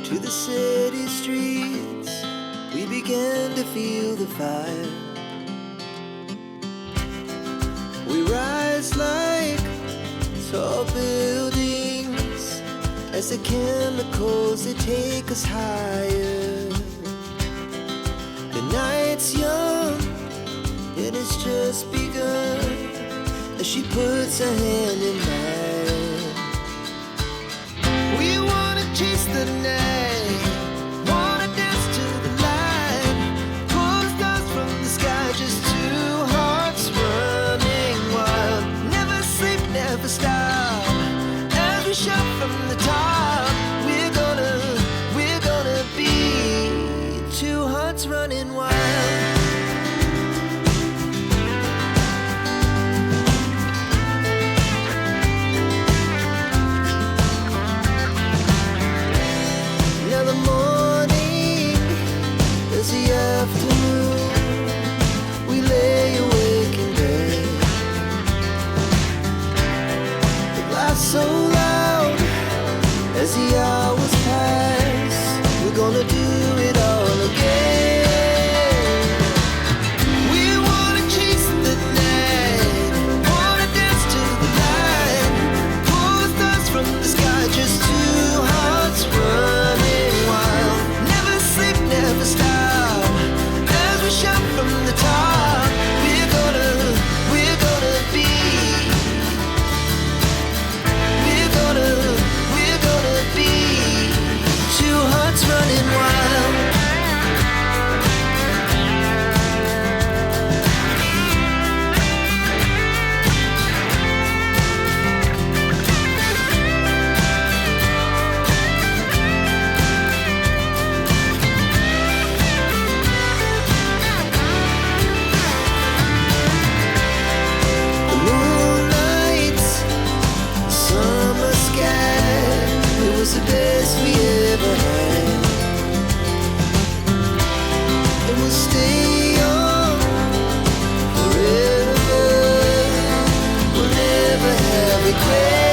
to the city streets, we began to feel the fire. We rise like tall buildings as the chemicals, they take us higher. The night's young, it has just begun, as she puts her hand in mine. We wanna chase the night, wanna dance to the light, pull the stars from the sky, just two hearts running wild. Never sleep, never stop, as we shout from the top. We're gonna be two hearts running wild. So loud as the hours pass, we're gonna do it all again. We wanna chase the night, wanna dance to the light, pull the stars from the sky, just two hearts running wild. Never sleep, never stop, as we shout from the top. We're gonna be two hearts running wild. The moonlight, summer sky, it was the best we ever had. And we'll stay young forever, we'll never have regret.